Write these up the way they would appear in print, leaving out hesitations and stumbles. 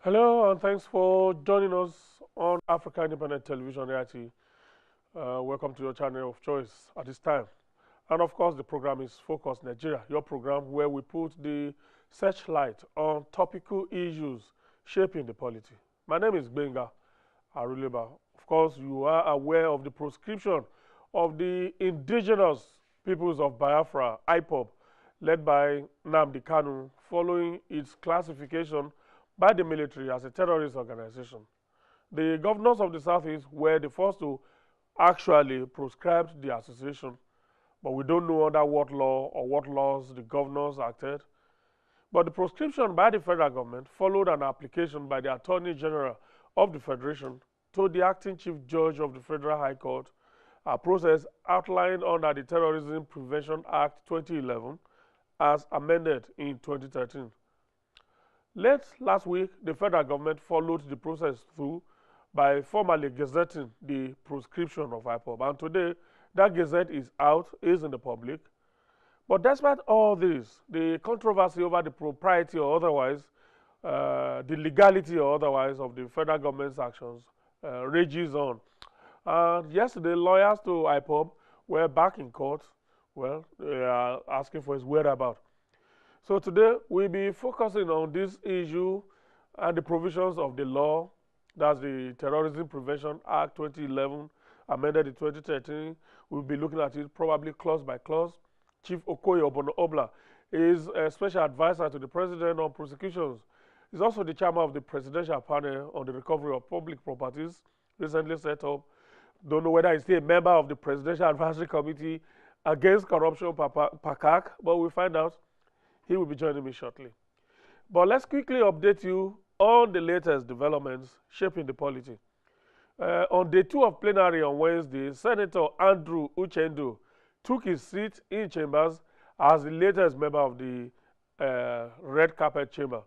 Hello, and thanks for joining us on Africa Independent Television AIT. Welcome to your channel of choice at this time. And of course, the program is Focus Nigeria, your program where we put the searchlight on topical issues shaping the polity. My name is Benga Aruleba. Of course, you are aware of the proscription of the indigenous peoples of Biafra, IPOB, led by Nnamdi Kanu, following its classification by the military as a terrorist organization. The governors of the Southeast were the first to actually proscribe the association, but we don't know under what law or what laws the governors acted. But the proscription by the federal government followed an application by the Attorney General of the Federation to the acting Chief Judge of the Federal High Court, a process outlined under the Terrorism Prevention Act 2011 as amended in 2013. Late last week, the federal government followed the process through by formally gazetting the proscription of IPOB. And today, that gazette is out, is in the public. But despite all this, the controversy over the propriety or otherwise, the legality or otherwise of the federal government's actions rages on. And yesterday, lawyers to IPOB were back in court. Well, they are asking for his whereabouts. So today, we'll be focusing on this issue and the provisions of the law. That's the Terrorism Prevention Act 2011, amended in 2013. We'll be looking at it probably clause by clause. Chief Okoi Obono-Obla is a special advisor to the president on prosecutions. He's also the chairman of the presidential panel on the recovery of public properties, recently set up. Don't know whether he's still a member of the Presidential Advisory Committee Against Corruption, PACAC, but we'll find out. He will be joining me shortly. But let's quickly update you on the latest developments shaping the polity. On day 2 of plenary on Wednesday, Senator Andrew Uchendu took his seat in chambers as the latest member of the Red Carpet Chamber.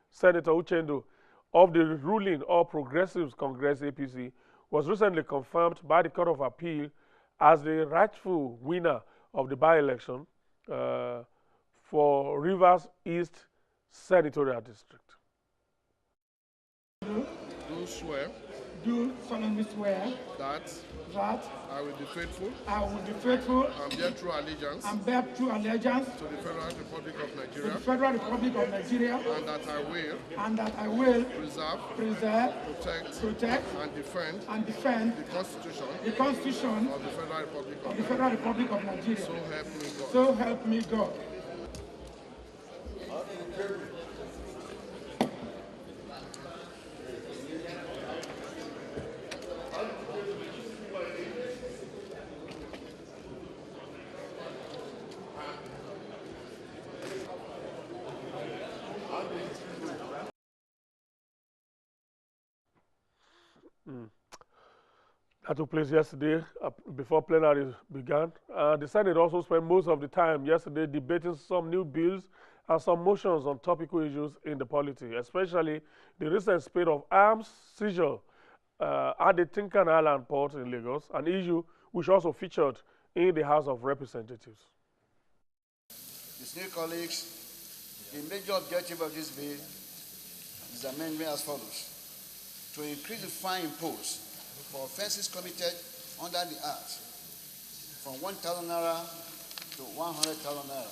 Senator Uchendu of the ruling All Progressives Congress APC was recently confirmed by the Court of Appeal as the rightful winner of the by-election for Rivers East Senatorial District. Do solemnly swear that I will be faithful and bear true allegiance to the Federal Republic of Nigeria and that I will preserve, protect and defend the Constitution of the Federal Republic of Nigeria. So help me God. That took place yesterday before plenary began. The Senate also spent most of the time yesterday debating some new bills and some motions on topical issues in the polity, especially the recent spate of arms seizure at the Tinkan Island port in Lagos, an issue which also featured in the House of Representatives. Distinguished colleagues, the major objective of this bill is amendment as follows: to increase the fine imposed for offenses committed under the Act from 1,000 naira to 100,000 naira.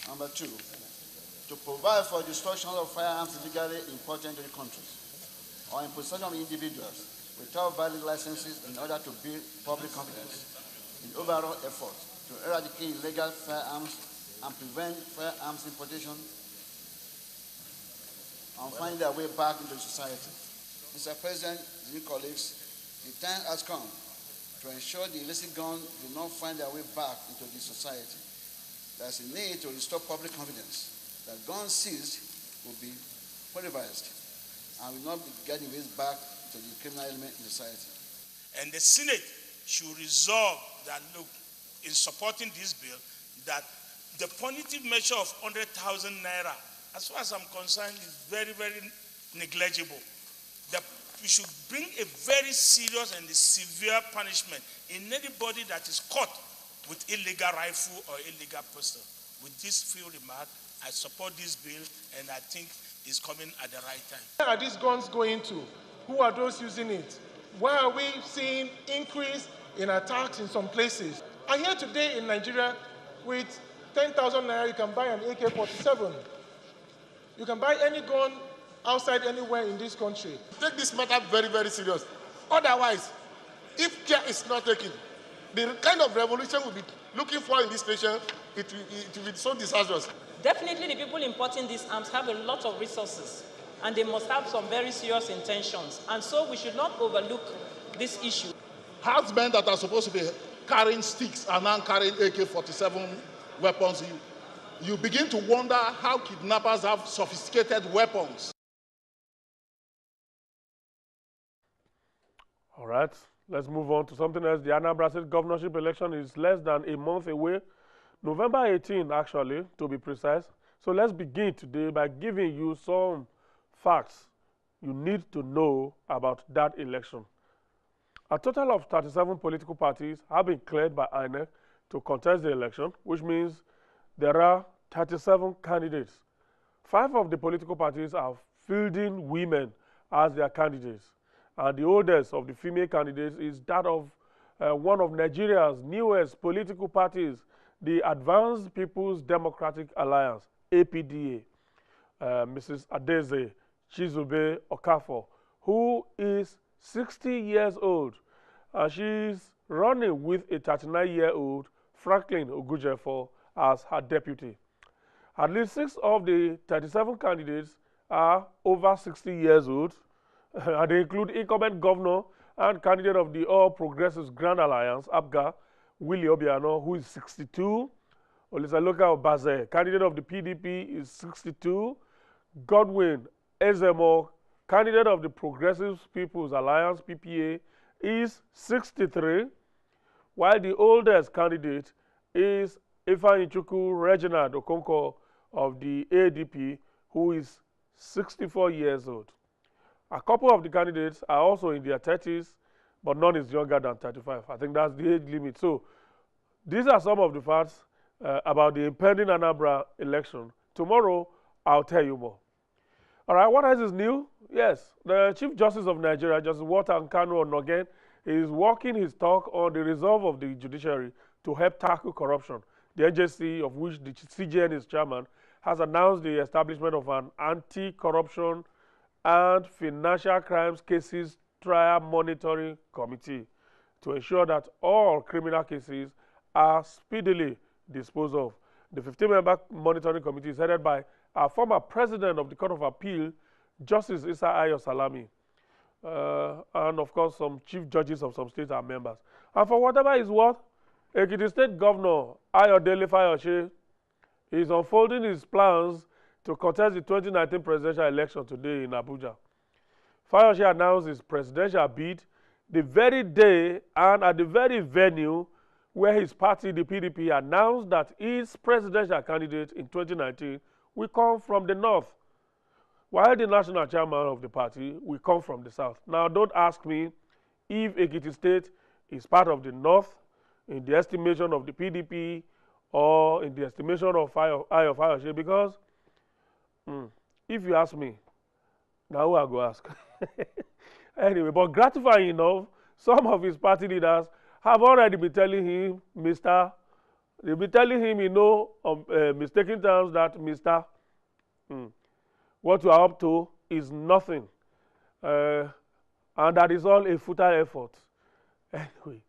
Number 2, to provide for destruction of firearms illegally imported into the countries or in possession of individuals without valid licenses in order to build public confidence in overall effort to eradicate illegal firearms and prevent firearms importation and find their way back into society. Mr. President, dear colleagues, the time has come to ensure the illicit guns do not find their way back into the society. There is a need to restore public confidence that guns seized will be pulverized and will not be getting ways back to the criminal element in society. And the Senate should resolve that, look, in supporting this bill, that the punitive measure of 100,000 naira, as far as I'm concerned, is very, very negligible. We should bring a very serious and severe punishment in anybody that is caught with illegal rifle or illegal pistol. With this few remarks, I support this bill, and I think is coming at the right time. Where are these guns going to? Who are those using it? Why are we seeing increase in attacks in some places? And here today in Nigeria, with 10,000 naira, you can buy an AK-47. You can buy any gun outside anywhere in this country. Take this matter very, very serious. Otherwise, if care is not taken, the kind of revolution we'll be looking for in this nation, it will be so disastrous. Definitely the people importing these arms have a lot of resources, and they must have some very serious intentions. And so we should not overlook this issue. Herdsmen that are supposed to be carrying sticks are now carrying AK-47 weapons. You begin to wonder how kidnappers have sophisticated weapons. All right, let's move on to something else. The Anambra State governorship election is less than a month away. November 18, actually, to be precise. So let's begin today by giving you some facts you need to know about that election. A total of 37 political parties have been cleared by INEC to contest the election, which means there are 37 candidates. 5 of the political parties are fielding women as their candidates. And the oldest of the female candidates is that of one of Nigeria's newest political parties, the Advanced People's Democratic Alliance, APDA, Mrs. Adeze Chizube Okafor, who is 60 years old. She's running with a 39-year-old Franklin Ogujefo as her deputy. At least 6 of the 37 candidates are over 60 years old, and they include incumbent governor and candidate of the All Progressives Grand Alliance, APGA, Willie Obiano, who is 62. Olisaloka Obaze, candidate of the PDP, is 62. Godwin Ezemo, candidate of the Progressive People's Alliance, PPA, is 63, while the oldest candidate is Ifeanyichukwu Reginald Okonkwo of the ADP, who is 64 years old. A couple of the candidates are also in their 30s, but none is younger than 35. I think that's the age limit. So these are some of the facts about the impending Anambra election. Tomorrow, I'll tell you more. All right, what else is new? Yes, the Chief Justice of Nigeria, Justice Walter Nkanu Onogen, is walking his talk on the resolve of the judiciary to help tackle corruption. The NJC, of which the CJN is chairman, has announced the establishment of an anti-corruption and financial crimes cases trial monitoring committee to ensure that all criminal cases are speedily disposed of. The 15-member monitoring committee is headed by our former president of the Court of Appeal, Justice Issa Ayo Salami, and of course some chief judges of some states are members. And for whatever is worth, Ekiti State Governor Ayodele Fayose is unfolding his plans to contest the 2019 presidential election today in Abuja. Fayose announced his presidential bid the very day and at the very venue where his party, the PDP, announced that his presidential candidate in 2019 will come from the north, while the national chairman of the party will come from the south. Now, don't ask me if Ekiti State is part of the north in the estimation of the PDP or in the estimation of Ayo Fayose, because if you ask me, now who I go ask? Anyway, but gratifying enough, some of his party leaders have already been telling him, they'll be telling him, mistaken terms that, what you are up to is nothing. And that is all a futile effort. Anyway.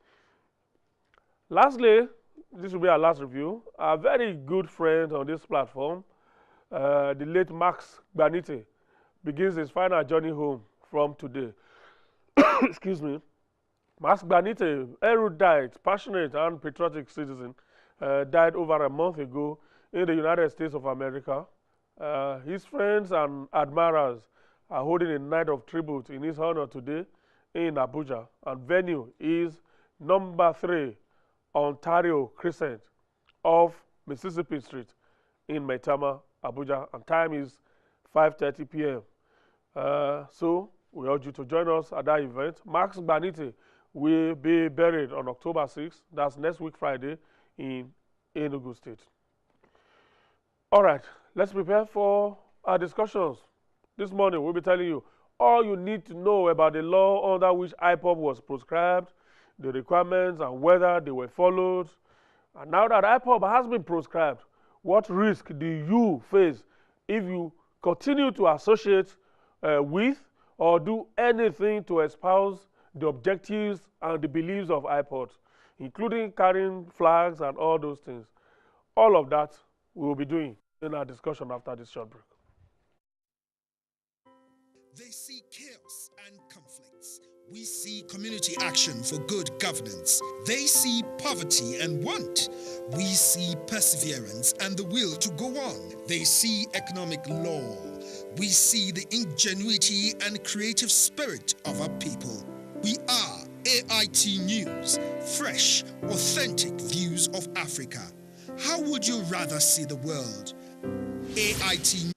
Lastly, this will be our last review. A very good friend on this platform, the late Max Gbanite, begins his final journey home from today. Excuse me. Max Gbanite, erudite, passionate, and patriotic citizen, died over a month ago in the United States of America. His friends and admirers are holding a night of tribute in his honor today in Abuja, and venue is number 3 Ontario Crescent off Mississippi Street in Maitama, Abuja, and time is 5:30 p.m. So we urge you to join us at that event. Max Gbanite will be buried on October 6th, that's next week Friday, in Enugu State. All right, let's prepare for our discussions. This morning, we'll be telling you all you need to know about the law under which IPOB was proscribed, the requirements and whether they were followed. And now that IPOB has been proscribed, what risk do you face if you continue to associate with or do anything to espouse the objectives and the beliefs of IPOB, including carrying flags and all those things? All of that we will be doing in our discussion after this short break. They see chaos and conflicts. We see community action for good governance. They see poverty and want. We see perseverance and the will to go on. They see economic law. We see the ingenuity and creative spirit of our people. We are AIT News, fresh, authentic views of Africa. How would you rather see the world? AIT.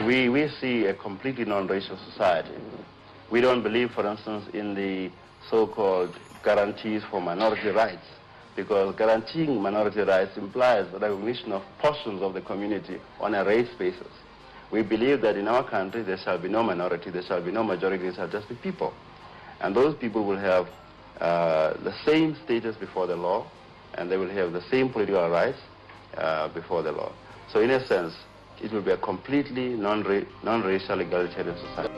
We see a completely non-racial society. We don't believe, for instance, in the so-called guarantees for minority rights, because guaranteeing minority rights implies the recognition of portions of the community on a race basis. We believe that in our country there shall be no minority, there shall be no majority, there shall just be people. And those people will have the same status before the law, and they will have the same political rights before the law. So in a sense, it will be a completely non-racial egalitarian society.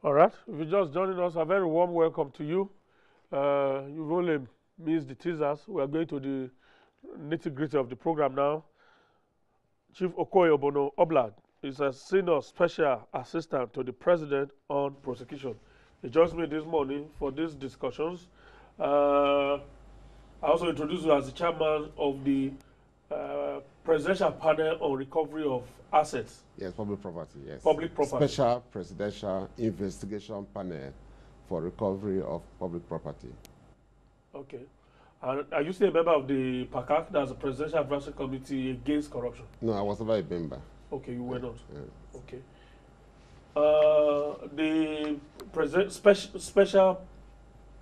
All right, if you're just joining us, a very warm welcome to you. You've only missed the teasers. We are going to the nitty-gritty of the program now. Chief Okoi Obono-Obla is a senior special assistant to the president on prosecution. He joins me this morning for these discussions. I also introduce you as the chairman of the presidential panel on recovery of assets. Yes, public property, yes. Public property. Special presidential investigation panel for recovery of public property. Okay. And are you still a member of the PACAC, that's the Presidential Advisory Committee Against Corruption? No, I was never a member. Okay, you were not. Yeah. Okay. The special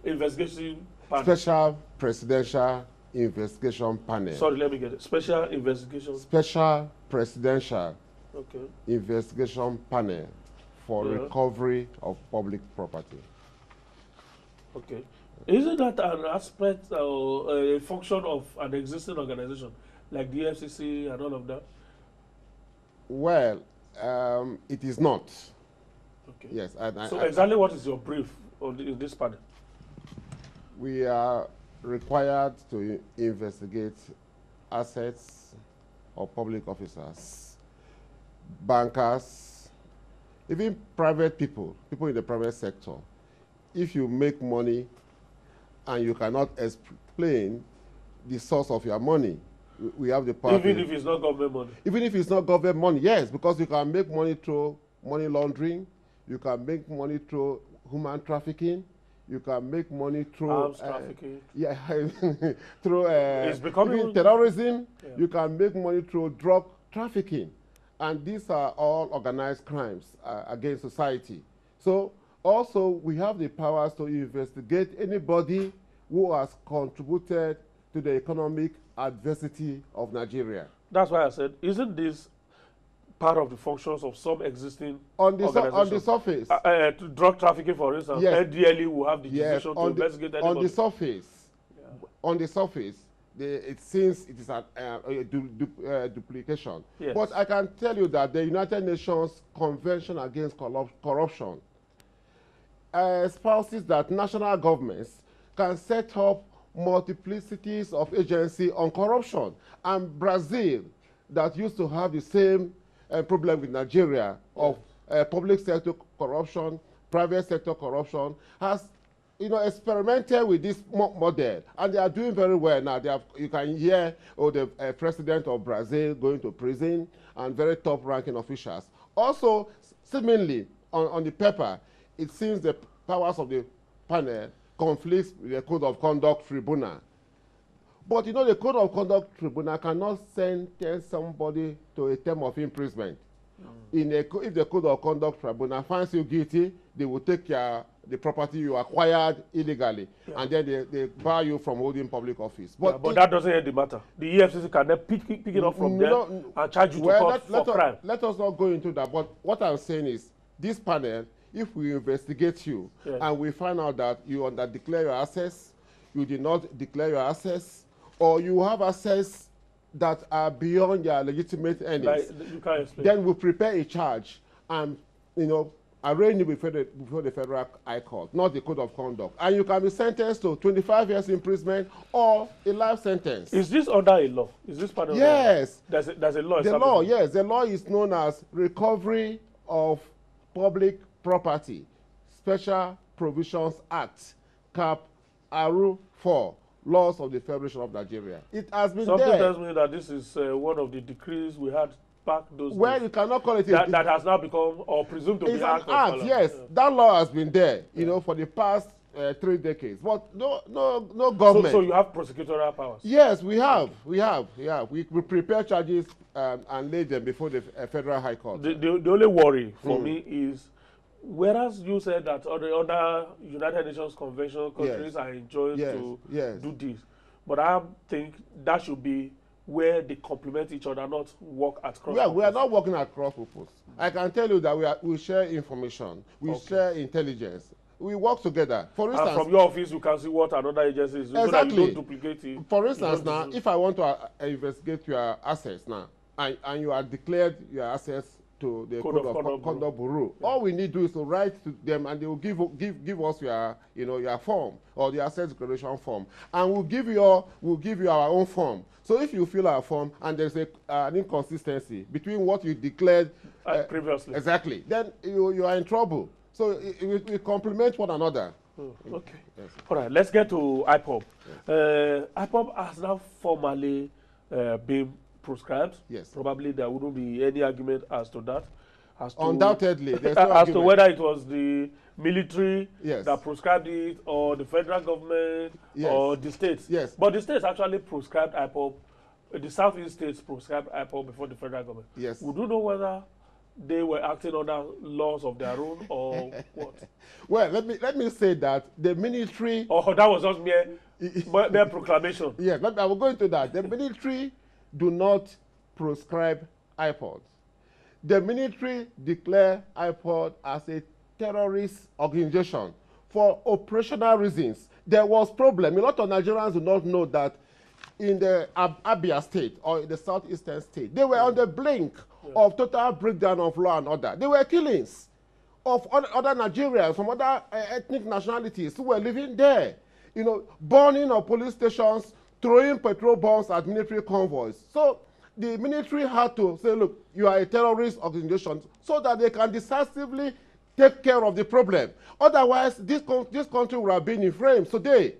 investigation panel. Special presidential investigation panel. Sorry, let me get it. Special investigation. Special presidential okay. investigation panel for recovery of public property. Okay. Isn't that an aspect or a function of an existing organization like the FCC and all of that? Well, it is not. Okay. Yes. So exactly what is your brief in this panel? We are required to investigate assets of public officers, bankers, even private people in the private sector. If you make money and you cannot explain the source of your money, we have the power. Even if it's not government money? Even if it's not government money, yes, because you can make money through money laundering, you can make money through human trafficking, you can make money through arms trafficking. Yeah, through even terrorism. Yeah. You can make money through drug trafficking, and these are all organized crimes against society. So also we have the powers to investigate anybody who has contributed to the economic adversity of Nigeria. That's why I said, isn't this part of the functions of some existing organizations? On the surface. Drug trafficking, for instance, yes. NDLE will have the decision to investigate anybody. On the surface, on the surface, it seems it is a duplication. Yes. But I can tell you that the United Nations Convention Against Corruption espouses that national governments can set up multiplicities of agencies on corruption. And Brazil, that used to have the same problem with Nigeria of public sector corruption, private sector corruption, has experimented with this model, and they are doing very well now. You can hear the president of Brazil going to prison and very top-ranking officials. Also, seemingly, on the paper, it seems the powers of the panel conflicts with the Code of Conduct Tribunal. But you know, the Code of Conduct Tribunal cannot sentence somebody to a term of imprisonment. If the Code of Conduct Tribunal finds you guilty, they will take the property you acquired illegally, and then they bar you from holding public office. But, but that doesn't end the matter. The EFCC can then pick it up from there and charge you to court for crime. Let us not go into that. But what I'm saying is, this panel, if we investigate you and we find out that you under-declare your assets, you did not declare your assets, or you have assets that are beyond your legitimate earnings, then we prepare a charge and, you know, arraign you before the Federal High Court, not the Code of Conduct. And you can be sentenced to 25 years imprisonment or a life sentence. Is this under a law? Is this part of yes. There's a law. The law, yes. The law is known as Recovery of Public Property, Special Provisions Act, Cap Aru 4. Laws of the Federation of Nigeria. It has been Something there. tells me that this is one of the decrees we had back those days. You cannot call it that has now become or presumed to be an act. Yes, that law has been there, you know, for the past 3 decades. But no government. So you have prosecutorial powers. Yes, we have. We prepare charges and lay them before the Federal High Court. The only worry for me is, whereas you said that other United Nations Convention countries are enjoined to do this, but I think that should be where they complement each other, not work at cross purpose. We are not working at cross purpose. I can tell you that we share information, we share intelligence, we work together. For instance, from your office, you can see what another agency is doing, so that you don't duplicate it. For instance, now, if I want to investigate your assets now, and you are declared your assets to the Code of Conduct Bureau. All we need to do is to write to them, and they will give us your form or the asset declaration form, and we'll give you our own form. So if you fill our form and there's an inconsistency between what you declared previously, exactly, then you are in trouble. So we complement one another. Okay. Yes. All right. Let's get to IPOB. Yes. IPOB has now formally been proscribed. Yes. Probably there wouldn't be any argument as to that. Undoubtedly, there's no as argument. to whether it was the military yes. that proscribed it, or the federal government, yes. or the states. Yes. But the states actually proscribed IPOB. The Southeast states proscribed IPOB before the federal government. Yes. Would you know whether they were acting under laws of their own or what? Well, let me say that the military. Oh, that was just mere proclamation. Yes, I will go into that. The military do not proscribe IPOD. The military declare IPOD as a terrorist organization for operational reasons. There was problem. A lot of Nigerians do not know that in the Abia state or in the southeastern state, they were on the blink of total breakdown of law and order. There were killings of other Nigerians from other ethnic nationalities who were living there. You know, burning of police stations, throwing petrol bombs at military convoys. So the military had to say, look, you are a terrorist organization, so that they can decisively take care of the problem. Otherwise, this country would have been in flames today.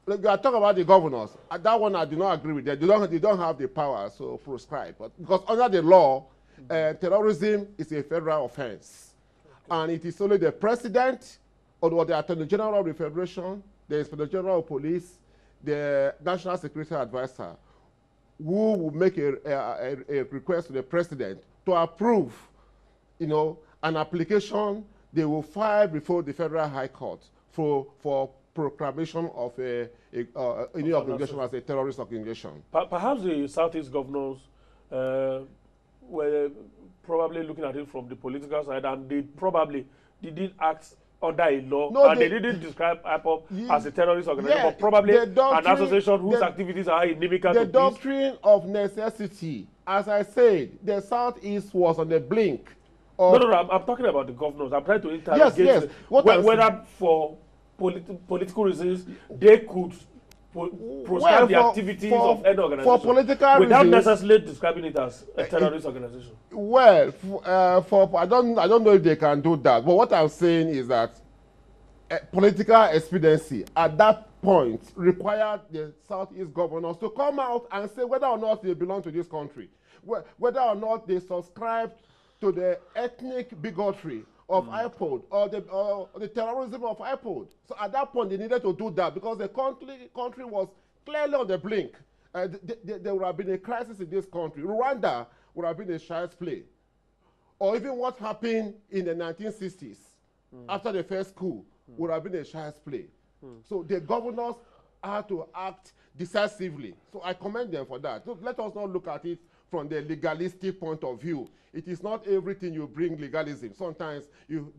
Like, you are talking about the governors. That one I do not agree with. They don't have the power to prescribe. But because under the law, terrorism is a federal offense. And it is only the president or the Attorney General of the Federation, the Inspector General of Police, the National Security Advisor, who will make a request to the president to approve, you know, an application they will file before the Federal High Court for proclamation of any organization as a terrorist organization. Perhaps the Southeast governors were probably looking at it from the political side, and they probably didn't act under a law, and they didn't describe IPOB as a terrorist organization, but probably an association whose activities are inimical to peace. The doctrine of necessity, as I said, the Southeast was on the blink of... No, I'm talking about the governors. I'm trying to interrogate whether for political reasons they could proscribe the activities of any organization for political without reasons, necessarily describing it as a terrorist organization. Well, I don't know if they can do that, but what I'm saying is that political expediency at that point required the Southeast governors to come out and say whether or not they belong to this country, whether or not they subscribe to the ethnic bigotry of IPOB or the terrorism of IPOB. So at that point, they needed to do that because the country was clearly on the blink. There would have been a crisis in this country. Rwanda would have been a child's play. Or even what happened in the 1960s after the first coup would have been a child's play. So the governors had to act decisively. So I commend them for that. So let us not look at it from the legalistic point of view. It is not everything you bring legalism. Sometimes you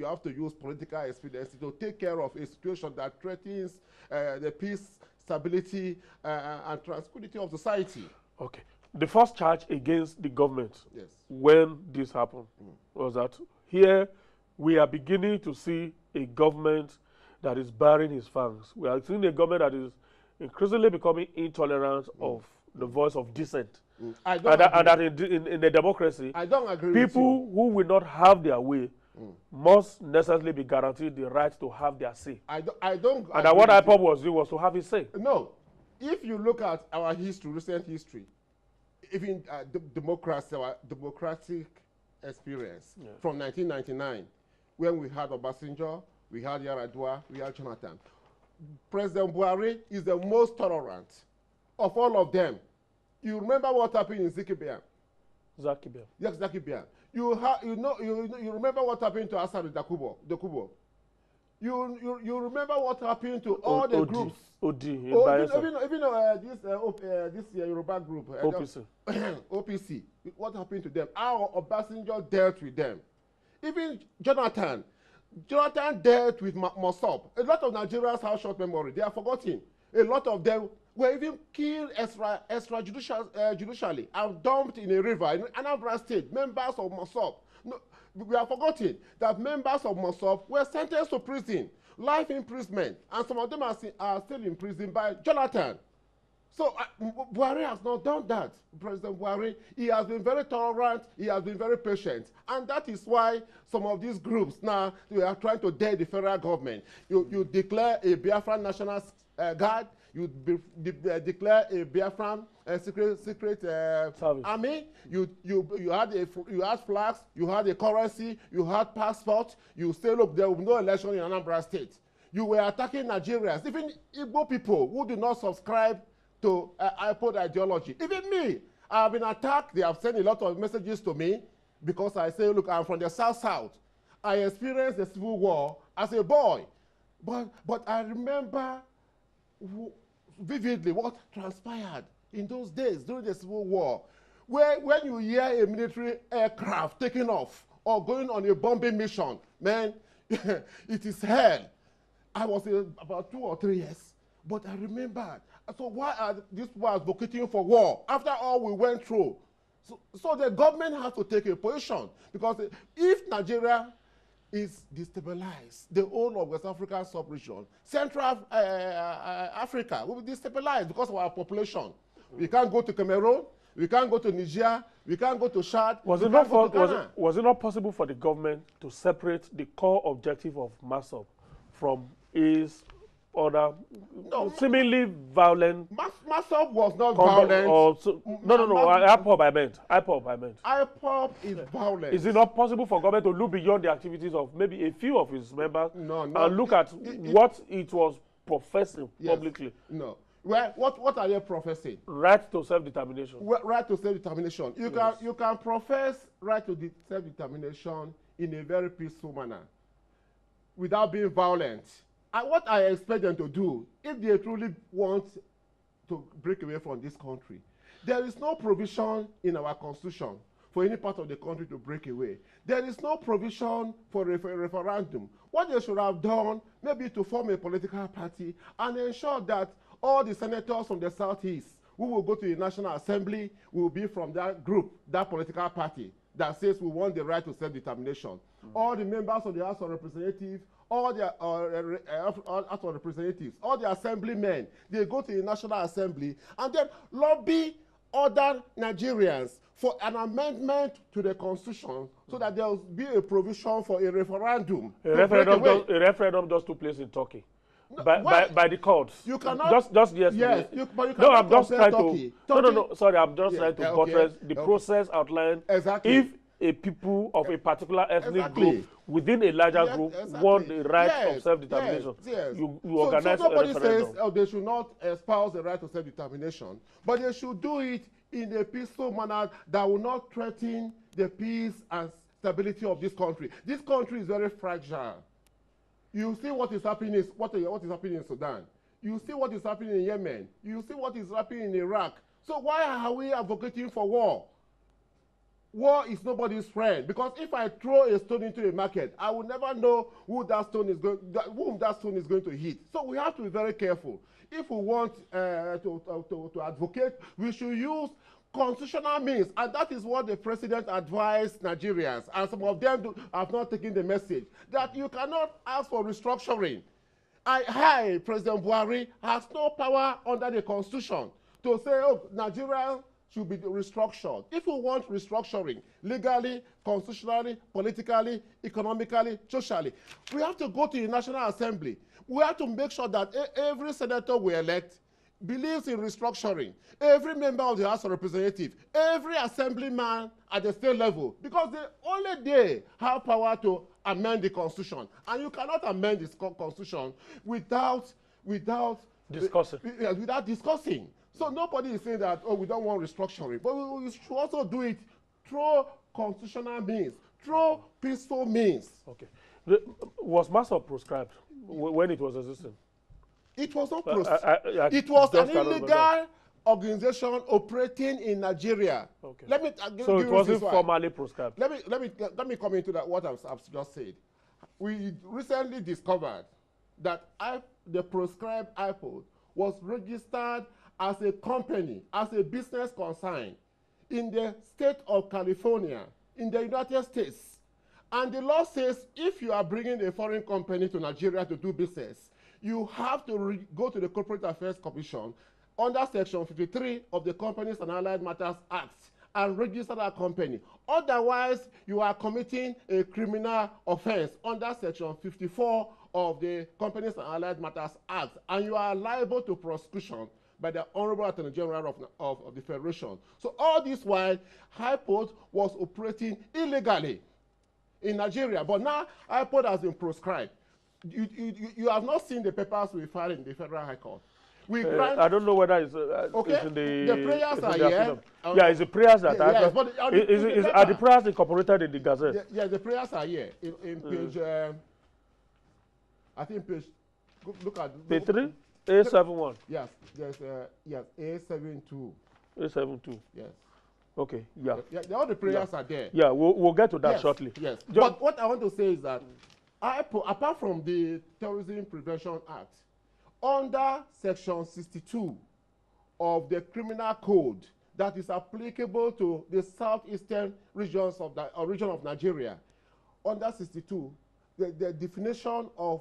have to use political expediency to take care of a situation that threatens the peace, stability, and tranquility of society. Okay. The first charge against the government when this happened was that here we are beginning to see a government that is baring his fangs. We are seeing a government that is increasingly becoming intolerant of the voice of dissent. And that in the democracy, I don't agree people with you. who will not have their way must necessarily be guaranteed the right to have their say. I don't and that what IPOB was doing was to have his say. No. If you look at our history, recent history, even democracy, our democratic experience from 1999, when we had Obasanjo, we had Yaradua, we had Jonathan. President Buhari is the most tolerant of all of them. You remember what happened in Zakibia? Zakibia. Yes, Zakibia. You remember what happened to Asad Dokubo. You remember what happened to all the groups. Even this Yoruba group. OPC. OPC. What happened to them? How Obasanjo dealt with them. Even Jonathan dealt with Mossop. A lot of Nigerians have short memory. They are forgotten. A lot of them were even killed extrajudicially and dumped in a river in Anambra State. Members of Mossop. No, we are forgotten that members of Mossop were sentenced to prison, life imprisonment, and some of them are still in prison by Jonathan. So Buhari has not done that. President Buhari, he has been very tolerant, he has been very patient. And that is why some of these groups now, they are trying to dare the federal government. You declare a Biafran National Guard, you declare a Biafran secret army, you had flags, you had a currency, you had passport, you say, look, there will be no election in Anambra State. You were attacking Nigerians, even Igbo people who do not subscribe to IPOB ideology. Even me, I have been attacked. They have sent a lot of messages to me because I say, look, I'm from the South. I experienced the Civil War as a boy. But I remember vividly what transpired in those days during the Civil War. When you hear a military aircraft taking off or going on a bombing mission, man, it is hell. I was about 2 or 3 years, but I remembered. So why are these people advocating for war after all we went through? So the government has to take a position, because if Nigeria is destabilized, the whole of West African sub-region, Central Africa will be destabilized because of our population. We can't go to Cameroon, we can't go to Niger, we can't go to Chad. Was it not possible for the government to separate the core objective of MASOP from its other seemingly violent? MASOP was not violent. IPOB I meant. IPOB is violent. Is it not possible for government to look beyond the activities of maybe a few of its members and look at what it was professing publicly? No. Well, what are they professing? Right to self-determination. Right to self-determination. You can profess right to self-determination in a very peaceful manner without being violent. And what I expect them to do, if they truly want to break away from this country, there is no provision in our constitution for any part of the country to break away. There is no provision for a referendum. What they should have done, maybe to form a political party and ensure that all the senators from the Southeast who will go to the National Assembly will be from that group, that political party that says we want the right to self-determination. All the members of the House of Representatives, all the House of Representatives, all the assemblymen, they go to the National Assembly and then lobby other Nigerians for an amendment to the Constitution so that there will be a provision for a referendum. A referendum just took place in Turkey. No, by the courts. You cannot just yes. Yes, but you cannot. I'm just trying Turkey. to. Sorry. I'm just trying to buttress the process outlined. Exactly. If a people of a particular ethnic Exactly. group within a larger Yes, group exactly. want the right of Yes, self-determination. yes. You So organize nobody a referendum. says they should not espouse the right of self-determination, but they should do it in a peaceful manner that will not threaten the peace and stability of this country. This country is very fragile. You see what is happening what is happening in Sudan. You see what is happening in Yemen. You see what is happening in Iraq. So why are we advocating for war? War is nobody's friend, because if I throw a stone into a market, I will never know whom that stone is going to hit. So we have to be very careful. If we want to advocate, we should use constitutional means, and that is what the president advised Nigerians, and some of them have not taken the message, that you cannot ask for restructuring. President Buhari has no power under the constitution to say, oh, Nigeria should be restructured. If we want restructuring, legally, constitutionally, politically, economically, socially, we have to go to the National Assembly. We have to make sure that every senator we elect believes in restructuring. Every member of the House of Representatives, every assemblyman at the state level, because only they have power to amend the Constitution. And you cannot amend the Constitution without discussing. So nobody is saying that, oh, we don't want restructuring. But we should also do it through constitutional means, through peaceful means. Okay. Was MASSOB proscribed when it was existing? It was not proscribed. It was an illegal organization operating in Nigeria. Okay. So it wasn't formally proscribed. Let me come into that, what I've just said. We recently discovered that the proscribed IPOB was registered as a company, as a business concern in the state of California, in the United States. And the law says if you are bringing a foreign company to Nigeria to do business, you have to go to the Corporate Affairs Commission under Section 53 of the Companies and Allied Matters Act and register that company. Otherwise, you are committing a criminal offense under Section 54 of the Companies and Allied Matters Act, and you are liable to prosecution by the Honorable Attorney General of the Federation. So all this while, IPOB was operating illegally in Nigeria, but now IPOB has been proscribed. You have not seen the papers we filed in the Federal High Court. I don't know whether it's, okay. it's in the... The prayers are here. Yeah, it's the prayers that are... Yes, but are the prayers incorporated in the Gazette? Yeah, the prayers are here. In page... I think page... Look at... Page 3? A71? Yes, there's... yes, A72. A72? Yes. Okay, yeah. All the prayers are there. Yeah, we'll get to that shortly. Yes, but what I want to say is that apart from the Terrorism Prevention Act, under Section 62 of the Criminal Code that is applicable to the southeastern regions of the region of Nigeria, under 62, the definition of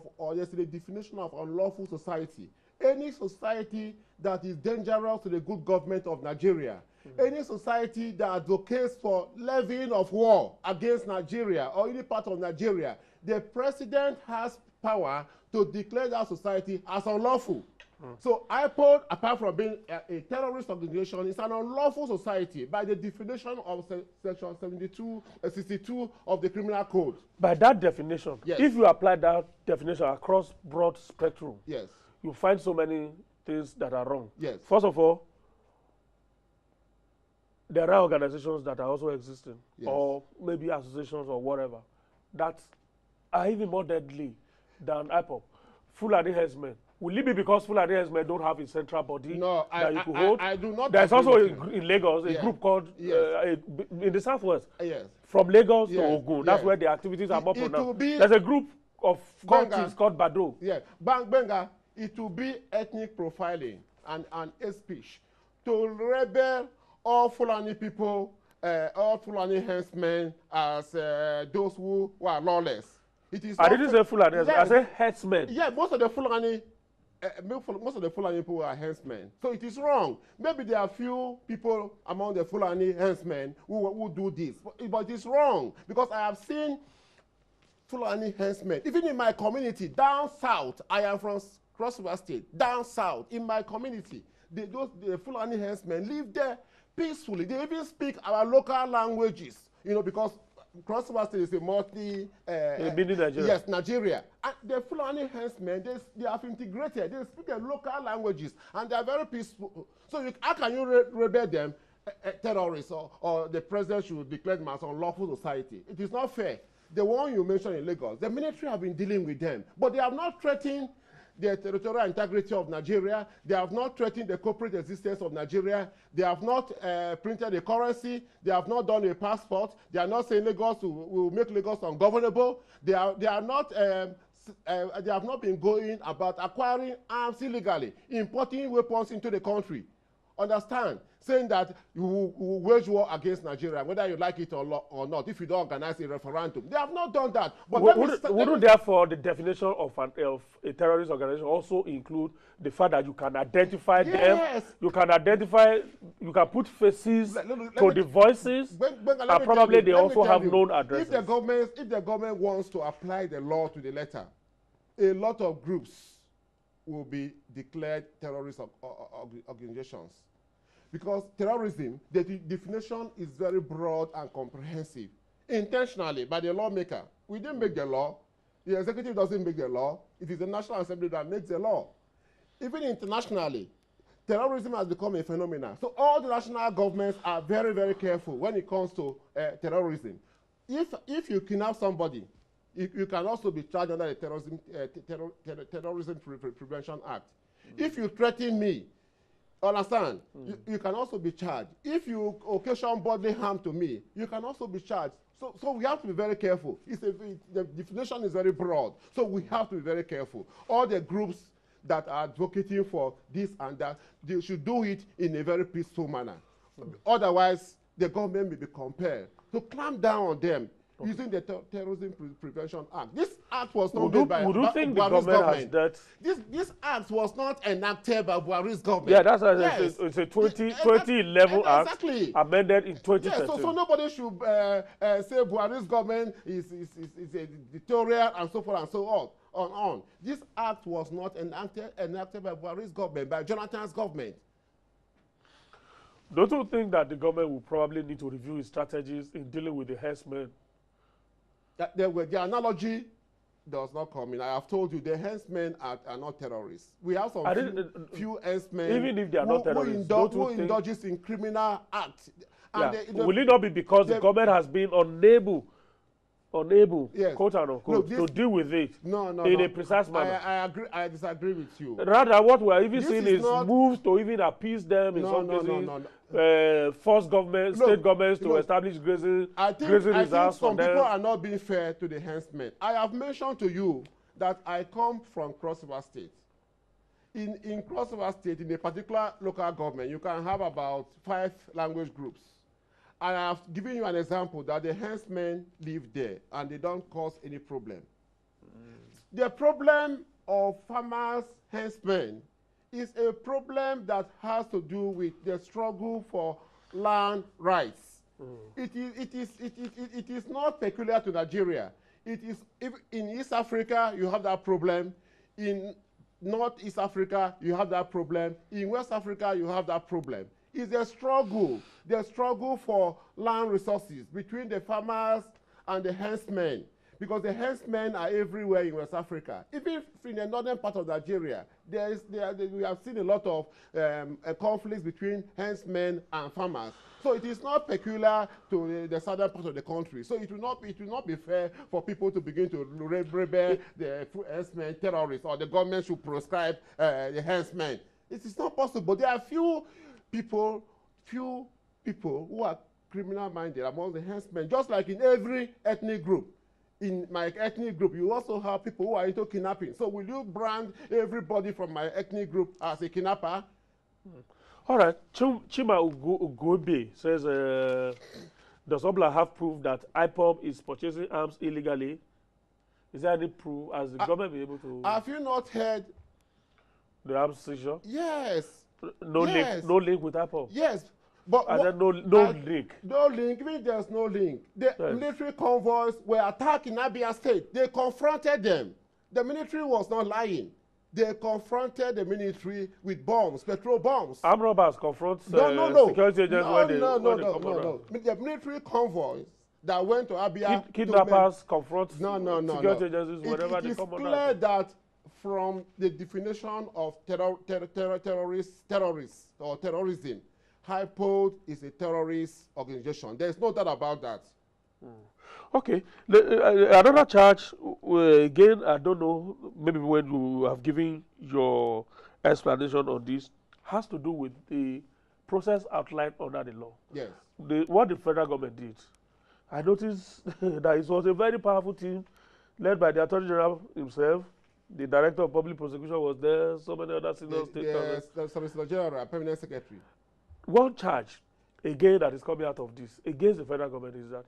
unlawful society. Any society that is dangerous to the good government of Nigeria, any society that advocates for levying of war against Nigeria or any part of Nigeria, the president has power to declare that society as unlawful. So IPOB, apart from being a terrorist organization, is an unlawful society by the definition of Section 62 of the Criminal Code. By that definition, yes. If you apply that definition across broad spectrum, yes, you find so many things that are wrong. Yes. First of all, there are organizations that are also existing, yes, or maybe associations or whatever, that are even more deadly than IPOB. Fulani herdsmen. Will it be because Fulani herdsmen don't have a central body that you could hold? I do not. There's also in Lagos a group called, in the southwest, from Lagos to Ogun. That's where the activities are more pronounced. There's a group of countries called Bado. Yeah, Benga, it will be ethnic profiling and hate speech to rebel all Fulani people, all Fulani herdsmen as those who are lawless. I didn't say Fulani, I said herdsmen. Yeah, most of the Fulani people are herdsmen. So it is wrong. Maybe there are few people among the Fulani herdsmen who do this. But it is wrong, because I have seen Fulani herdsmen, even in my community, down south. I am from Cross River State, down south, in my community. The Fulani herdsmen live there peacefully. They even speak our local languages, because Cross-River State is a multi... Nigeria. Yes, Nigeria. And the Fulani herdsmen, they have integrated. They speak the local languages, and they are very peaceful. So how can you rebel them, terrorists, or the president should declare them as unlawful society? It is not fair. The one you mentioned in Lagos, the military have been dealing with them, but they have not threatened the territorial integrity of Nigeria. They have not threatened the corporate existence of Nigeria. They have not printed a currency. They have not done a passport. They are not saying Lagos will make Lagos ungovernable. They have not been going about acquiring arms illegally, importing weapons into the country. Understand? Saying that you will wage war against Nigeria, whether you like it or not, if you don't organize a referendum. They have not done that. But wouldn't therefore the definition of a terrorist organization also include the fact that you can identify them, you can put faces to the voices, and probably they also have known addresses. If the government wants to apply the law to the letter, a lot of groups will be declared terrorist organizations. Because terrorism, the definition is very broad and comprehensive, intentionally by the lawmaker. We didn't make the law. The executive doesn't make the law. It is the National Assembly that makes the law. Even internationally, terrorism has become a phenomenon. So all the national governments are very, very careful when it comes to terrorism. If you kidnap somebody, you can also be charged under the Terrorism Prevention Act. If you threaten me, understand, you can also be charged. If you occasion bodily harm to me, you can also be charged. So we have to be very careful. The definition is very broad, so we have to be very careful. All the groups that are advocating for this and that, they should do it in a very peaceful manner. Otherwise, the government may be compelled to clamp down on them using the Terrorism Prevention Act. This act was not made by Buhari's government. This act was not enacted by Buhari's government. Yeah, that's why it's a 2011 act, exactly, amended in 2013. Yeah, so nobody should say Buhari's government is a dictatorial and so forth and so on. This act was not enacted by Buhari's government, by Jonathan's government. Don't you think that the government will probably need to review its strategies in dealing with the herdsmen? The analogy does not come in. I have told you the herdsmen are not terrorists. We have some few herdsmen, even if they are not terrorists, who indulges in criminal acts. Yeah. Will it not be because the government has been unable, yes, quote unquote, to deal with it in a precise manner? I disagree with you. Rather, what we are even seeing is moves to even appease them in some cases. Force government, state governments to establish grazing reserves. I think some people are not being fair to the herdsmen. I have mentioned to you that I come from Cross-River State. In Cross-River State, in a particular local government, you can have about 5 language groups. And I have given you an example that the herdsmen live there and they don't cause any problem. The problem of farmers, herdsmen, is a problem that has to do with the struggle for land rights. It is not peculiar to Nigeria. In East Africa, you have that problem. In Northeast Africa, you have that problem. In West Africa, you have that problem. It's a struggle, the struggle for land resources between the farmers and the herdsmen, because the herdsmen are everywhere in West Africa. Even in the northern part of Nigeria, we have seen a lot of conflicts between herdsmen and farmers. So it is not peculiar to the southern part of the country. So it will not be fair for people to begin to rebel the herdsmen terrorists, or the government should proscribe the herdsmen. It is not possible. There are few people who are criminal-minded among the herdsmen, just like in every ethnic group. In my ethnic group, you also have people who are into kidnapping. So will you brand everybody from my ethnic group as a kidnapper? All right. Chima Ugobe says, does Obla have proof that IPOB is purchasing arms illegally? Is there any proof? Has the government been able to... Have you not heard... the arms seizure? Yes. No link with IPOB? Yes. But no link. No link. Even there's no link. The military convoys were attacked in Abia State. They confronted them. The military was not lying. They confronted the military with bombs, petrol bombs. Armed robbers confront security agents when they come around. The military convoys that went to Abia. Kidnappers confront security agencies whenever they come under. It is clear that from the definition of terrorists or terrorism, IPOB is a terrorist organization. There's no doubt about that. Okay. Another charge, again, I don't know, maybe when you have given your explanation on this, has to do with the process outlined under the law. Yes. What the federal government did. I noticed that it was a very powerful team led by the Attorney General himself. The Director of Public Prosecution was there, so many other senior state the Solicitor General, Permanent Secretary. One charge, again, that is coming out of this against the federal government is that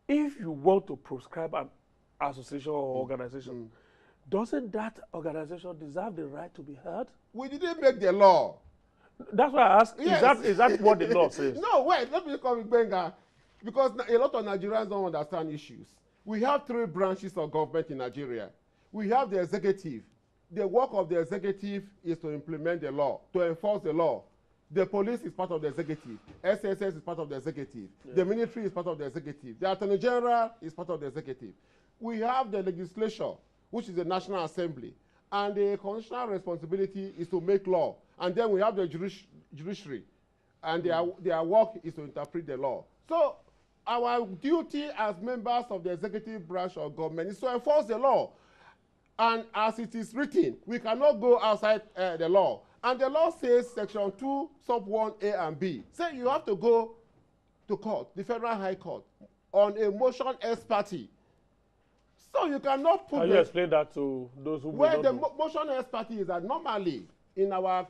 if you want to proscribe an association or organization, doesn't that organization deserve the right to be heard? We didn't make the law. That's why I asked, yes. is that what the law says? No, wait, let me come with Benga. Because a lot of Nigerians don't understand issues. We have 3 branches of government in Nigeria. We have the executive. The work of the executive is to implement the law, to enforce the law. The police is part of the executive. SSS is part of the executive. Yeah. The military is part of the executive. The Attorney General is part of the executive. We have the legislature, which is the National Assembly. And the constitutional responsibility is to make law. And then we have the judiciary. And their work is to interpret the law. So our duty as members of the executive branch of government is to enforce the law. And as it is written, we cannot go outside the law. And the law says, section 2, sub 1A and B, say you have to go to court, the Federal High Court, on a motion ex parte. So you cannot put... Can you explain that to those who well, the motion ex parte is that normally in our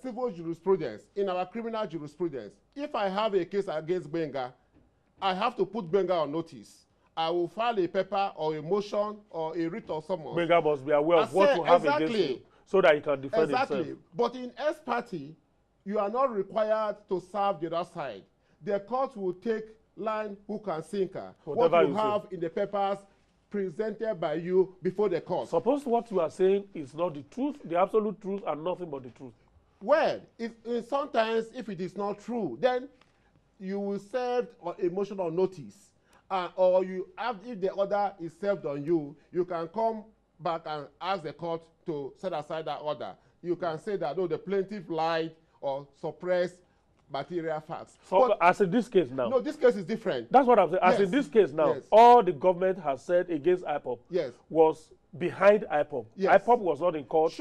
civil jurisprudence, in our criminal jurisprudence, if I have a case against Benga, I have to put Benga on notice. I will file a paper or a motion or a writ or summons. Benga must be aware of what you have against you so that he can defend himself. But in ex parte, you are not required to serve the other side. The court will take line, hook and sinker. What you have in the papers presented by you before the court. Suppose what you are saying is not the truth, the absolute truth, and nothing but the truth. Well, sometimes if it is not true, then you will serve a motion of notice. Or you have, if the order is served on you, you can come back and ask the court to set aside that order. You can say that, no, the plaintiff lied or suppressed material facts. So, but, as in this case now? No, this case is different. That's what I'm saying. As in this case now, all the government has said against IPOB was behind IPOB. IPOB was not in court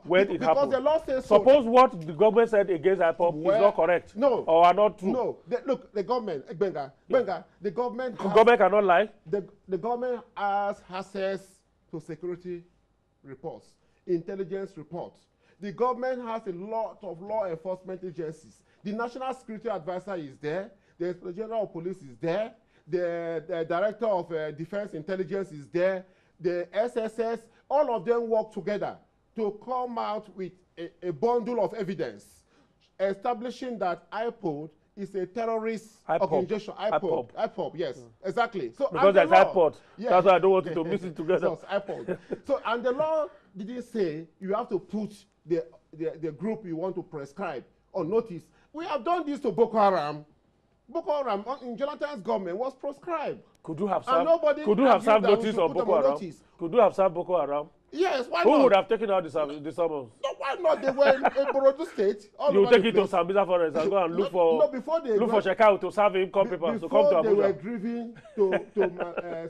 when it happened. The law says so. Suppose what the government said against IPOB is not correct. No. Or are not true. No. Look, the government, Benga, the government cannot lie. The government has access to security reports, intelligence reports. The government has a lot of law enforcement agencies. The National Security Advisor is there. The Inspector General of Police is there. The Director of Defense Intelligence is there. The SSS, all of them work together to come out with a bundle of evidence establishing that IPOB is a terrorist organization. IPOB, yes, exactly. So because there's IPOB, that's why I don't want you to mix it together. IPOB. So, and the law didn't say you have to put the group you want to prescribe on notice. We have done this to Boko Haram. Boko Haram in Jonathan's government was proscribed. Could you have served notice on Boko Haram? Could you have served Boko Haram? Yes, why not? Who would have taken out the summons? No, why not? They were in Borodo State. You take it to Sambisa Forest and go and look for Shekau to serve him papers to come to Abuja. They were driven to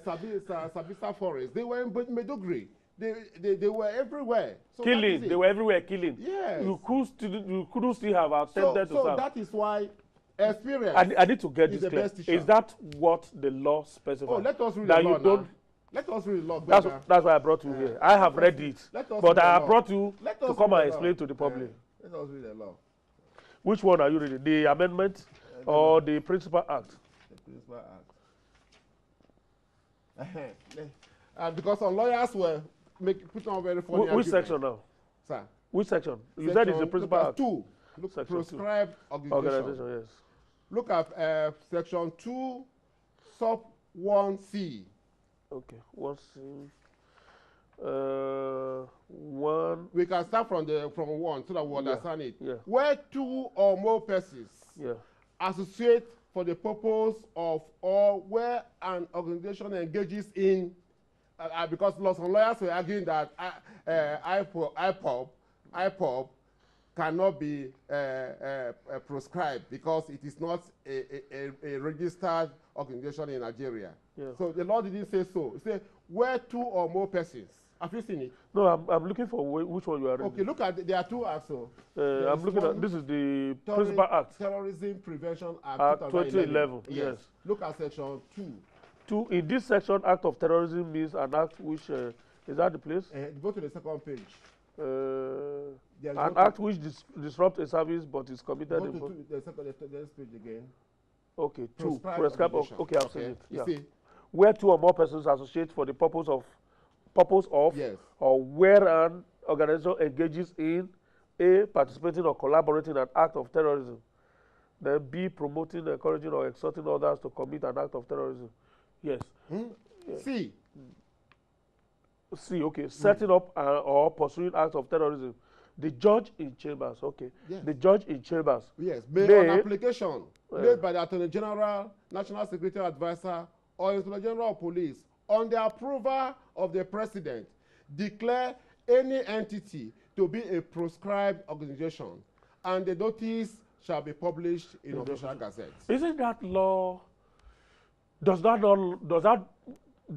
Sambisa Forest. They were in Medugri. They were everywhere. So killing. They were everywhere killing. Yes. You couldn't still have attempted to serve. So that is why experience. I need to get this clear. Is that what the law specifies? Oh, let us read the law now. Let us read the law. That's why I brought you here. I have read it, but I have brought you to come and explain to the public. Let us read the law. Which one are you reading? The amendment or the Principal Act? The Principal Act. Because some lawyers were putting on very funny Which section now? Sir. Which section? You said it's the Principal Act. 2. Look at proscribed organization. Yes. Look at section 2, sub 1C. Okay, 1C. 1. We can start from 1 so that we understand it. Yeah. Where 2 or more persons associate for the purpose of or where an organization engages in, because some lawyers were arguing that IPOB cannot be proscribed because it is not a registered organization in Nigeria. Yeah. So the law didn't say so. It said where 2 or more persons. Have you seen it? No, I'm looking for which one you are reading. Okay, look at there are 2 acts. So I'm looking at this is the Principal Act. Terrorism Prevention Act 2011. Yes. Look at section 2. 2 in this section, act of terrorism means an act which is that the place? Go to the second page. An act which disrupts a service but is committed. Go to the next page again. Okay, 2. Prescribe. Okay, I've seen it. You see, where 2 or more persons associate for the purpose of yes, or where an organization engages in A, participating or collaborating in an act of terrorism, then B, promoting, encouraging or exhorting others to commit an act of terrorism. Yes. Yeah. C, okay, setting up or pursuing acts of terrorism. The judge in chambers, okay. Yes. The judge in chambers. Yes, may on application made by the Attorney General, National Security Advisor, or Inspector General of Police, on the approval of the President, declare any entity to be a proscribed organization, and the notice shall be published in official gazette. Isn't that law?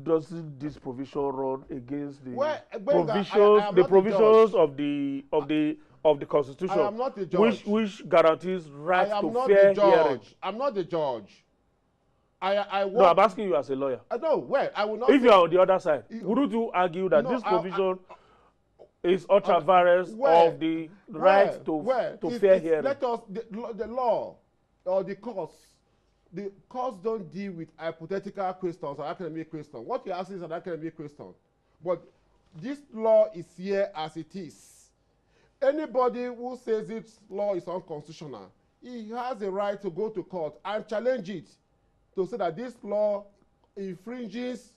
Doesn't this provision run against the provisions of the Constitution? I am not the judge. Which guarantees right to fair hearing? I'm not the judge. No, I'm asking you as a lawyer. No, well, I will not. If you are on the other side, wouldn't you argue that this provision is ultra virus of the right to fair hearing? Let us the law or the courts. The courts don't deal with hypothetical questions or academic questions. What you ask is an academic question. But this law is here as it is. Anybody who says this law is unconstitutional, he has a right to go to court and challenge it to say that this law infringes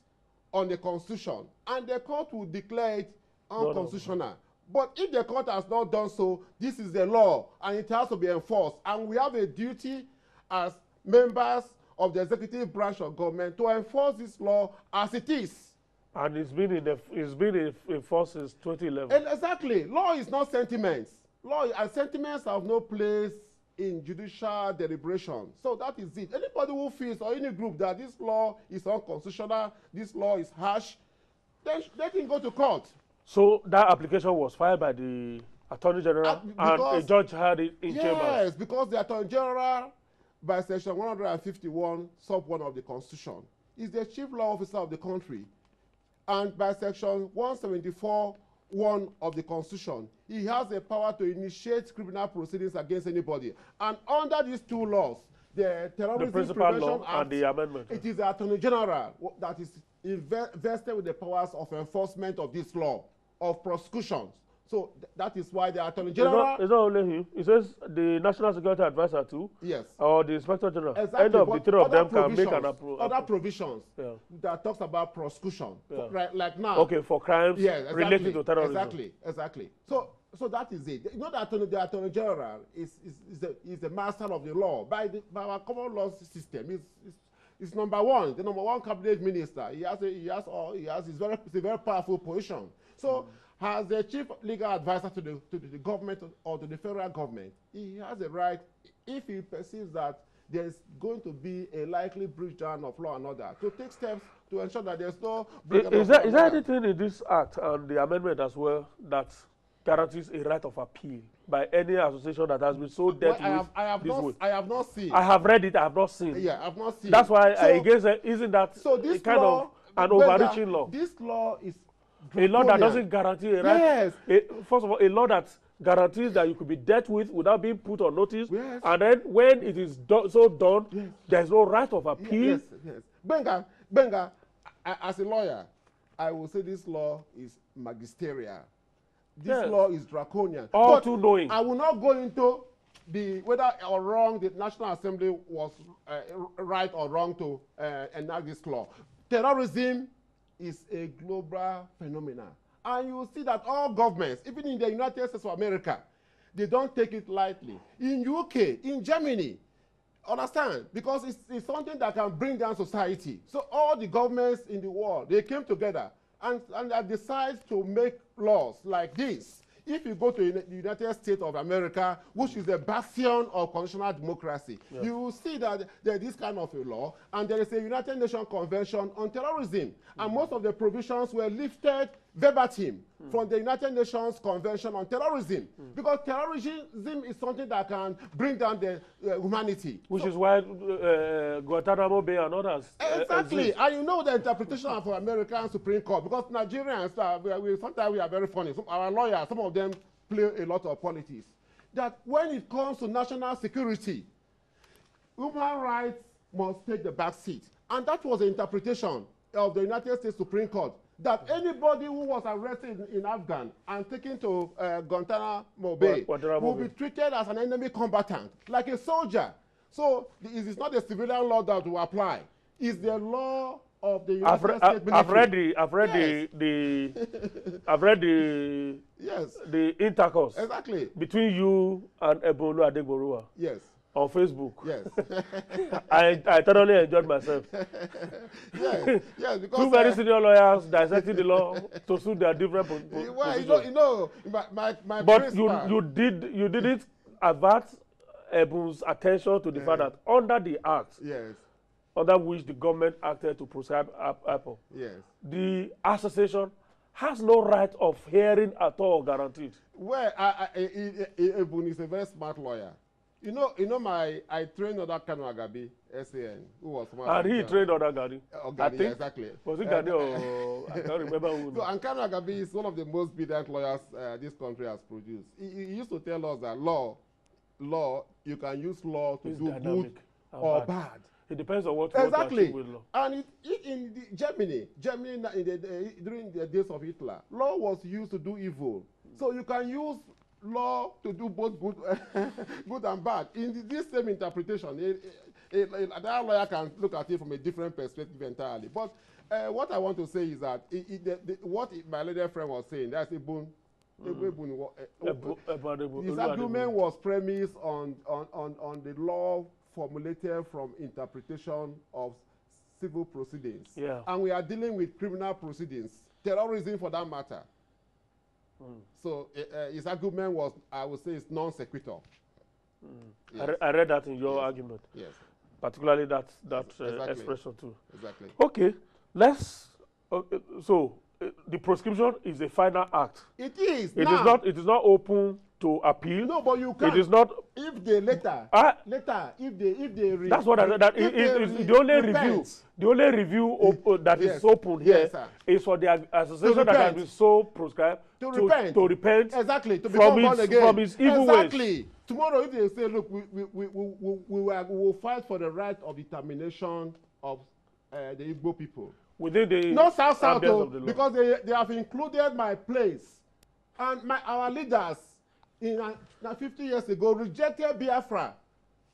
on the Constitution. And the court will declare it unconstitutional. No. But if the court has not done so, this is the law and it has to be enforced. And we have a duty as members of the executive branch of government to enforce this law as it is. And it's been enforced since 2011. And exactly. Law is not sentiments. Law and sentiments have no place in judicial deliberation. So that is it. Anybody who feels, or any group, that this law is unconstitutional, this law is harsh, then they can go to court. So that application was filed by the Attorney General and a judge had it in chambers? Yes, because the Attorney General, by section 151, sub 1 of the Constitution, is the chief law officer of the country. And by section 174(1) of the Constitution, he has the power to initiate criminal proceedings against anybody. And under these 2 laws, the Terrorism Prevention law Act, and the amendment, it is the Attorney General that is vested with the powers of enforcement of this law, of prosecutions. So that is why the Attorney General... It's not only him. It says the National Security Advisor too. Yes. Or the Inspector General. Exactly. End of the 3 of them can make an approval. Other provisions that talks about prosecution. Right, like now. Okay, for crimes related to terrorism. Exactly. So that is it. You know that the Attorney General is the master of the law. By our common law system, is number 1. The number 1 cabinet minister. It's a very powerful position. So as the chief legal advisor to the government or to the federal government, he has a right, if he perceives that there's going to be a likely breakdown of law and order, to take steps to ensure that there's no breakdown of law. Is there anything in this act and the amendment as well that guarantees a right of appeal by any association that has been so dealt with this way? I have not seen. I have read it, I have not seen. Yeah, I have not seen. That's why I guess isn't that this kind of an overreaching law? This law is a law that doesn't guarantee a right. Yes. First of all, a law that guarantees that you could be dealt with without being put on notice. Yes. And then when it is done, there's no right of appeal. Yes. Benga, as a lawyer, I will say this law is magisterial. This law is draconian. All too knowing. I will not go into whether or wrong the National Assembly was right or wrong to enact this law. Terrorism is a global phenomenon. And you will see that all governments, even in the United States of America, they don't take it lightly. In UK, in Germany, Understand? Because it's something that can bring down society. So all the governments in the world, they came together and decide to make laws like this. If you go to the United States of America, which is a bastion of constitutional democracy, you will see that there is this kind of a law, and there is a United Nations Convention on Terrorism. And most of the provisions were lifted verbatim from the United Nations Convention on Terrorism. Because terrorism is something that can bring down the humanity. Which is why Guantanamo Bay and others. Exactly. And you know the interpretation of American Supreme Court, because Nigerians, sometimes we are very funny. Our lawyers, some of them play a lot of politics. That when it comes to national security, human rights must take the back seat. And that was the interpretation of the United States Supreme Court, that anybody who was arrested in Afghan and taken to Guantanamo Bay will be treated as an enemy combatant, like a soldier. So it is not the civilian law that will apply. It's the law of the United States military. I've read the intercourse between you and Ebolu Adegboruwa. Yes. On Facebook. Yes. I thoroughly enjoyed myself. Yes, because two very senior lawyers dissecting the law to suit their different positions. Well, you know, my but you didn't avert Ebu's attention to the fact that under the act, under which the government acted to proscribe IPOB, the association has no right of hearing at all guaranteed. Well, Ebu is a very smart lawyer. You know, I trained under Kanu Agabi, SAN, who was smart. And he trained under Gadi. I think. Exactly. Was it Gadi or I can't remember who. So, and Kanu Agabi is one of the most brilliant lawyers this country has produced. He used to tell us that law, you can use law to do good or bad. It depends on what you want to achieve with law. And in Germany during the days of Hitler, law was used to do evil. So you can use law to do both good and bad. In this same interpretation, another lawyer can look at it from a different perspective entirely. But what I want to say is that what my lady friend was saying, that's a boon. His argument was premised on the law formulated from interpretation of civil proceedings. And we are dealing with criminal proceedings, terrorism for that matter. So his argument was, I would say, it's non sequitur. I read that in your argument. Yes. Particularly that expression too. Exactly. Okay, let's. So the proscription is a final act. It is. It is not open to appeal. No, but you can. It is not. If they later, if they. That's what I said. That the only review that is open here is for the association that has been so proscribed to repent. Exactly. To become born again. From his evil ways. Tomorrow, if they say, look, we will fight for the right of determination of the Igbo people. Within the not South because they have included my place, and our leaders 50 years ago rejected Biafra.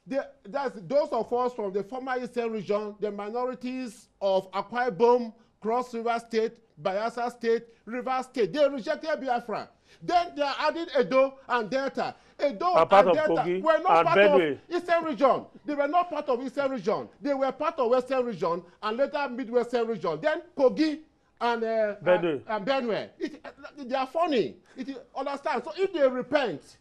That's those of us from the former Eastern region, the minorities of Okoi Obono, Cross River State, Bayelsa State, River State. They rejected Biafra. Then they are adding Edo and Delta. Edo and Delta were not part of Eastern region. They were not part of Eastern region. They were part of Western region and later Midwestern region. Then Kogi and Benue. They are funny. Understand? So if they repent,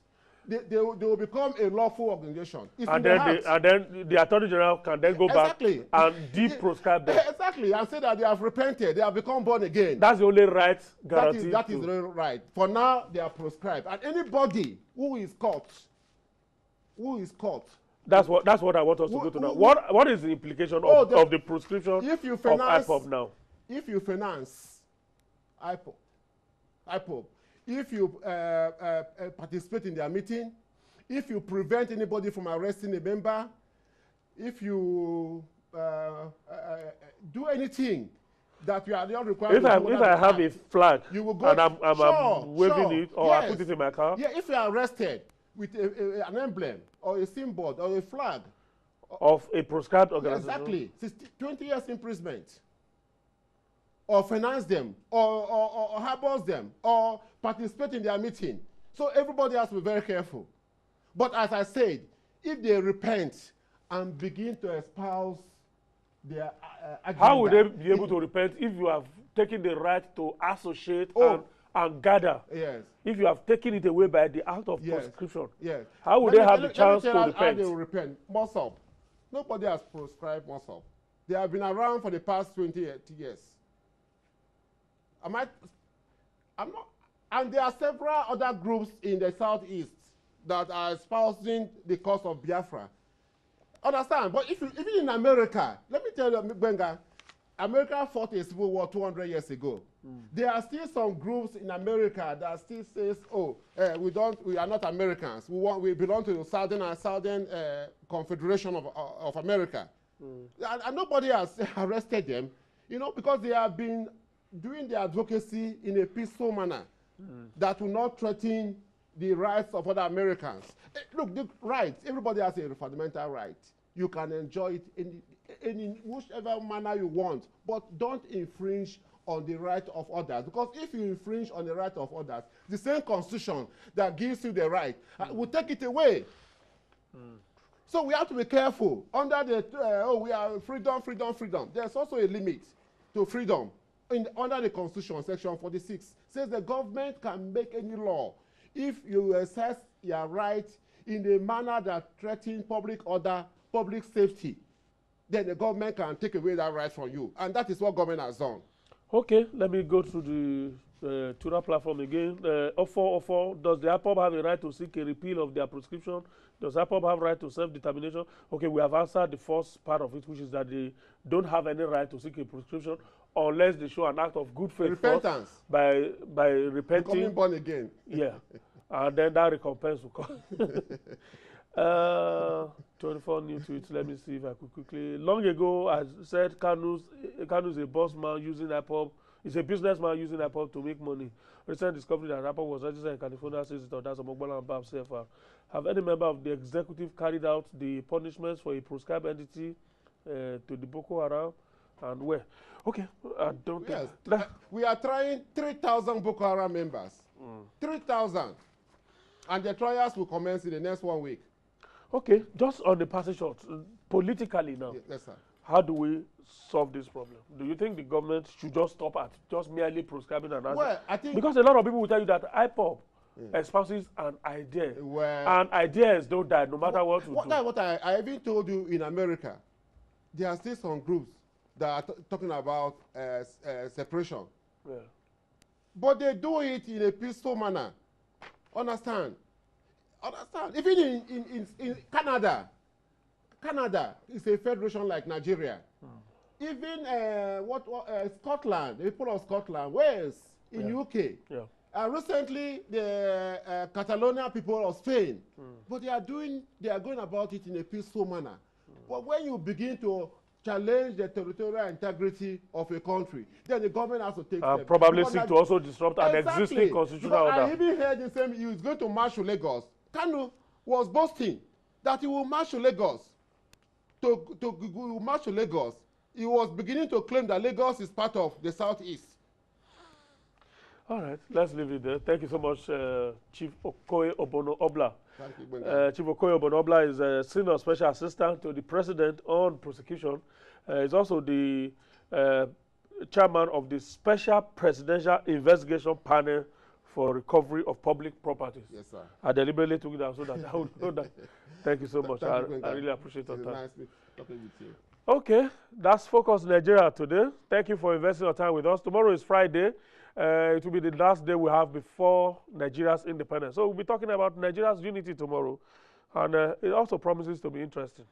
they will become a lawful organization. And then the Attorney General can then go back and de-proscribe them. Exactly, and say that they have repented, they have become born again. That's the only right guaranteed. That is the only right. For now, they are proscribed. And anybody who is caught, that's what I want us to go to now. What is the implication of the proscription of IPOB now? If you finance IPOB, if you participate in their meeting, if you prevent anybody from arresting a member, if you do anything that you are not required to do. If I have a flag you will go and I'm waving it or I put it in my car. Yeah, if you are arrested with an emblem or a symbol or a flag of a proscribed organization. Exactly. 20 years imprisonment. Or finance them, or harbors them, or participate in their meeting. So everybody has to be very careful. But as I said, if they repent and begin to espouse their agenda. How would they be able to repent if you have taken the right to associate and gather? Yes. If you have taken it away by the act of proscription, yes. how would they have the chance to repent? How they will repent. Mossop. Nobody has proscribed Mossop. They have been around for the past 20 years. I'm not. And there are several other groups in the southeast that are espousing the cause of Biafra. Understand? But if you, even in America, let me tell you, Benga, America fought a civil war 200 years ago. There are still some groups in America that still says, "Oh, we are not Americans. We belong to the Southern Confederation of America." And nobody has arrested them, you know, because they have been doing their advocacy in a peaceful manner that will not threaten the rights of other Americans. Look, the rights, everybody has a fundamental right. You can enjoy it in whichever manner you want, but don't infringe on the right of others. Because if you infringe on the right of others, the same constitution that gives you the right will take it away. So we have to be careful. Under the, we are freedom, freedom, freedom. There's also a limit to freedom. Under the Constitution, Section 46, says the government can make any law if you assess your right in a manner that threatens public order, public safety. Then the government can take away that right from you. And that is what government has done. Okay, let me go through the Twitter platform again. Ofo, does the IPOB have a right to seek a repeal of their prescription? Does IPOB have right to self-determination? Okay, we have answered the first part of it, which is that they don't have any right to seek a prescription unless they show an act of good faith. Repentance. By repenting. Becoming born again. Yeah. And then that recompense will come. 24 new tweets. Let me see if I could quickly. Long ago, I said Kanu's a boss man using IPOB. He's a businessman using IPOB to make money. Recent discovery that IPOB was registered in California says it, or that's a Mogbala and Bab CFR. Have any member of the executive carried out the punishments for a proscribed entity to the Boko Haram, and where? Okay, I don't think. Yes. We are trying 3,000 Boko Haram members. 3,000. And the trials will commence in the next 1 week. Okay, just on the passage short, politically now, yes, sir. How do we solve this problem? Do you think the government should just stop at just merely proscribing an answer? Well, I think... Because a lot of people will tell you that IPOB espouses an idea, and ideas don't die no matter what you do. That's what I even told you in America. There are still some groups that are talking about separation. Yeah. But they do it in a peaceful manner. Understand? Even in Canada, Canada is a federation like Nigeria. Even Scotland, the people of Scotland, Wales, in UK. Yeah. Recently, the Catalonia people of Spain. But they are going about it in a peaceful manner. But when you begin to challenge the territorial integrity of a country, then the government has to take steps. Probably seek to also disrupt an existing constitutional order. I even heard the same, he was going to march to Lagos. Kanu was boasting that he will march to Lagos. To march to Lagos, he was beginning to claim that Lagos is part of the southeast. All right, let's leave it there. Thank you so much, Chief Okoi Obono-Obla. Thank you, Chief Okoi Obono-Obla is a Senior Special Assistant to the President on Prosecution. He's also the Chairman of the Special Presidential Investigation Panel for Recovery of Public Properties. Yes, sir. I deliberately took that so that I would know that. Thank you so much. I really appreciate your time. Nice talking with you. Okay, that's Focus Nigeria today. Thank you for investing your time with us. Tomorrow is Friday. It will be the last day we have before Nigeria's independence. So we'll be talking about Nigeria's unity tomorrow. And it also promises to be interesting.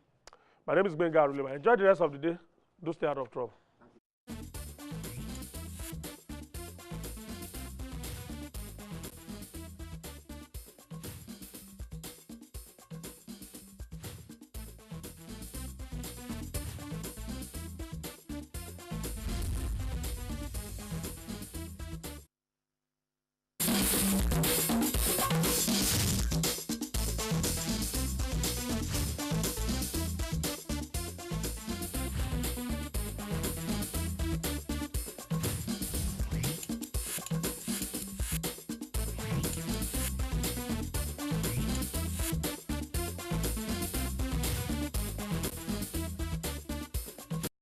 My name is Benga Arulema. Enjoy the rest of the day. Do stay out of trouble.